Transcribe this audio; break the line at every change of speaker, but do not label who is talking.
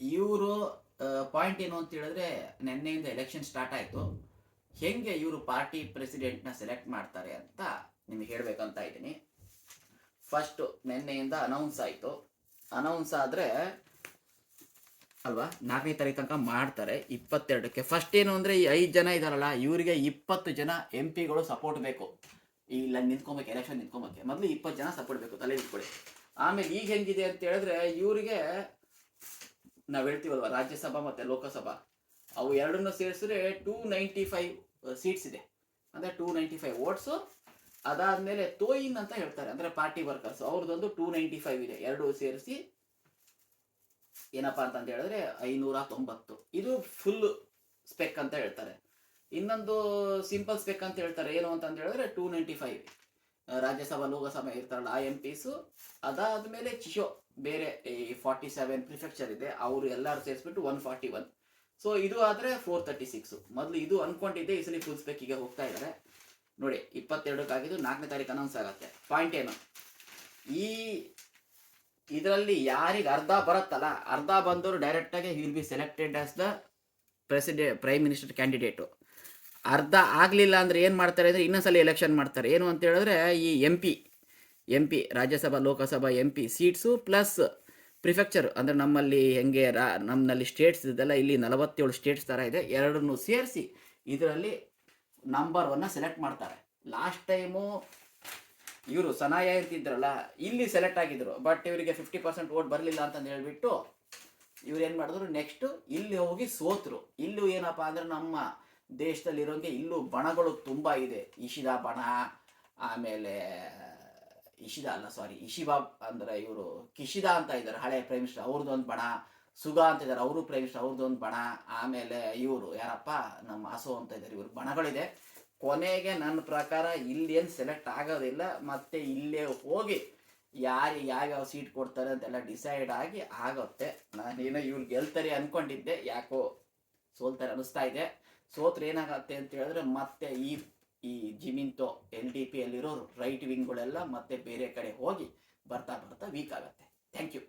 ಇವರು ಪಾಯಿಂಟ್ ಏನು ಅಂತ ಹೇಳಿದ್ರೆ, ನಿನ್ನೆಯಿಂದ ಎಲೆಕ್ಷನ್ ಸ್ಟಾರ್ಟ್ ಆಯಿತು. ಹೆಂಗೆ ಇವರು ಪಾರ್ಟಿ ಪ್ರೆಸಿಡೆಂಟ್ನ ಸೆಲೆಕ್ಟ್ ಮಾಡ್ತಾರೆ ಅಂತ ನಿಮಗೆ ಹೇಳಬೇಕಂತ ಇದ್ದೀನಿ. ಫಸ್ಟು ನಿನ್ನೆಯಿಂದ ಅನೌನ್ಸ್ ಆಯಿತು. ಅನೌನ್ಸ್ ಆದರೆ ಅಲ್ವಾ 4ನೇ ತಾರೀಕು ತನಕ ಮಾಡ್ತಾರೆ 22ಕ್ಕೆ. ಫಸ್ಟ್ ಏನು ಅಂದರೆ, ಈ 5 ಜನ ಇದಾರಲ್ಲ, ಇವರಿಗೆ 20 ಜನ MP ಗಳು ಸಪೋರ್ಟ್ ಬೇಕು. ಇಲ್ಲ ನಿಂತ್ಕೊಬೇಕು, ಎಲೆಕ್ಷನ್ ನಿಂತ್ಕೊಬೇಕು. ಮೊದಲು 20 ಜನ ಸಪೋರ್ಟ್ ಬೇಕು, ತಲೆ ಇಟ್ಕೊಳ್ಳಿ. ಆಮೇಲೆ ಈಗ ಹೆಂಗಿದೆ ಅಂತ ಹೇಳಿದ್ರೆ, ಇವರಿಗೆ ನಾವು ಹೇಳ್ತೀವಲ್ವ, ರಾಜ್ಯಸಭಾ ಮತ್ತು ಲೋಕಸಭಾ ಅವು ಎರಡನ್ನೂ ಸೇರಿಸಿದ್ರೆ 295 ಸೀಟ್ಸ್ ಇದೆ. ಅಂದರೆ 295 ವೋಟ್ಸು. ಅದಾದಮೇಲೆ ತೋಯಿನ್ ಅಂತ ಹೇಳ್ತಾರೆ, ಅಂದರೆ ಪಾರ್ಟಿ ವರ್ಕರ್ಸ್, ಅವ್ರದ್ದೊಂದು 295 ಇದೆ. ಎರಡೂ ಸೇರಿಸಿ ಏನಪ್ಪಾ ಅಂತ ಹೇಳಿದ್ರೆ 590. ಇದು ಫುಲ್ ಸ್ಪೆಕ್ ಅಂತ ಹೇಳ್ತಾರೆ. ಇನ್ನೊಂದು ಸಿಂಪಲ್ ಸ್ಪೆಕ್ ಅಂತ ಹೇಳ್ತಾರೆ. ಏನು ಅಂತ ಹೇಳಿದ್ರೆ 295 ರಾಜ್ಯಸಭಾ ಲೋಕಸಭಾ ಇರ್ತಾರಲ್ಲ ಆ MP ಅದಾದ್ಮೇಲೆ ಚಿಶೋ ಬೇರೆ ಈ 47 ಪ್ರಿಫೆಕ್ಚರ್ ಇದೆ, ಅವರು ಎಲ್ಲರೂ ಸೇರಿಸ್ಬಿಟ್ಟು 141. ಸೊ ಇದು ಆದರೆ 436. ಮೊದಲು ಇದು ಅನ್ಕೊಂಡಿದ್ದೆ, ಈ ಸಲ ಫುಲ್ ಸ್ಪೆಕ್ಕಿಗೆ ಹೋಗ್ತಾ ಇದ್ದಾರೆ. ನೋಡಿ 22ಕ್ಕಾಗಿದ್ದು 4ನೇ ತಾರೀಕು ಅನೌನ್ಸ್ ಆಗುತ್ತೆ. ಪಾಯಿಂಟ್ ಏನು, ಈ ಇದರಲ್ಲಿ ಯಾರಿಗೆ ಅರ್ಧ ಬರುತ್ತಲ್ಲ, ಅರ್ಧ ಬಂದವರು ಡೈರೆಕ್ಟಾಗಿ will be selected as the prime minister candidate. ಅರ್ಧ ಆಗಲಿಲ್ಲ ಅಂದರೆ ಏನು ಮಾಡ್ತಾರೆ ಅಂದರೆ, ಇನ್ನೊಂದ್ಸಲ ಎಲೆಕ್ಷನ್ ಮಾಡ್ತಾರೆ. ಏನು ಅಂತ ಹೇಳಿದ್ರೆ, ಈ MP Rajya Sabha Lok Sabha MP seats plus prefecture, ಅಂದರೆ ನಮ್ಮಲ್ಲಿ ಹೆಂಗೆ ನಮ್ಮಲ್ಲಿ ಸ್ಟೇಟ್ಸ್ ಇದೆಲ್ಲ, ಇಲ್ಲಿ 47 ಸ್ಟೇಟ್ಸ್ ಥರ ಇದೆ, ಎರಡನ್ನೂ ಸೇರಿಸಿ ಇದರಲ್ಲಿ ನಂಬರ್ 1 ಸೆಲೆಕ್ಟ್ ಮಾಡ್ತಾರೆ. ಲಾಸ್ಟ್ ಟೈಮು ಇವರು ಸನಾಯ ಅಂತಿದ್ರಲ್ಲ, ಇಲ್ಲಿ ಸೆಲೆಕ್ಟ್ ಆಗಿದ್ರು. ಬಟ್ ಇವರಿಗೆ 50% ವೋಟ್ ಬರಲಿಲ್ಲ ಅಂತಂದು ಹೇಳ್ಬಿಟ್ಟು ಇವ್ರು ಏನು ಮಾಡಿದ್ರು, ನೆಕ್ಸ್ಟ್ ಇಲ್ಲಿ ಹೋಗಿ ಸೋತರು. ಇಲ್ಲೂ ಏನಪ್ಪ ಅಂದರೆ, ನಮ್ಮ ದೇಶದಲ್ಲಿರೋಂಗೆ ಇಲ್ಲೂ ಬಣಗಳು ತುಂಬ ಇದೆ. ಇಶಿದಾ ಬಣ, ಆಮೇಲೆ ಇಶಿಬಾ ಅಂದರೆ ಇವರು ಕಿಶಿದಾ ಅಂತ ಇದ್ದಾರೆ, ಹಳೆ ಪ್ರೈಮ್ ಮಿನಿಸ್ಟರ್, ಅವ್ರದ್ದೊಂದು ಬಣ. ಸುಗಾ ಅಂತ ಇದ್ದಾರೆ, ಅವರು ಪ್ರೈಮ್ ಮಿನಿಸ್ಟರ್, ಅವ್ರದ್ದೊಂದು ಬಣ. ಆಮೇಲೆ ಇವರು ಯಾರಪ್ಪ, ನಮ್ಮ ಅಸೋ ಅಂತ ಇದ್ದಾರೆ. ಇವರು ಬಣಗಳಿದೆ. ಕೊನೆಗೆ ನನ್ನ ಪ್ರಕಾರ ಇಲ್ಲಿ ಏನು ಸೆಲೆಕ್ಟ್ ಆಗೋದಿಲ್ಲ, ಮತ್ತೆ ಇಲ್ಲೇ ಹೋಗಿ ಯಾರಿಗೆ ಯಾವ್ಯಾವ ಸೀಟ್ ಕೊಡ್ತಾರೆ ಅಂತೆಲ್ಲ ಡಿಸೈಡ್ ಆಗಿ ಆಗುತ್ತೆ. ನಾನೇನೋ ಇವ್ರು ಗೆಲ್ತಾರೆ ಅಂದ್ಕೊಂಡಿದ್ದೆ, ಯಾಕೋ ಸೋಲ್ತಾರೆ ಅನ್ನಿಸ್ತಾ ಇದೆ. ಸೋತ್ರೆ ಏನಾಗತ್ತೆ ಅಂತ ಹೇಳಿದ್ರೆ, ಮತ್ತೆ ಈ ಜಿಮಿಂತೋ LDP ಅಲ್ಲಿರೋರು ರೈಟ್ ವಿಂಗ್ಗಳೆಲ್ಲ ಮತ್ತೆ ಬೇರೆ ಕಡೆ ಹೋಗಿ ಬರ್ತಾ ವೀಕ್ ಆಗುತ್ತೆ. Thank you.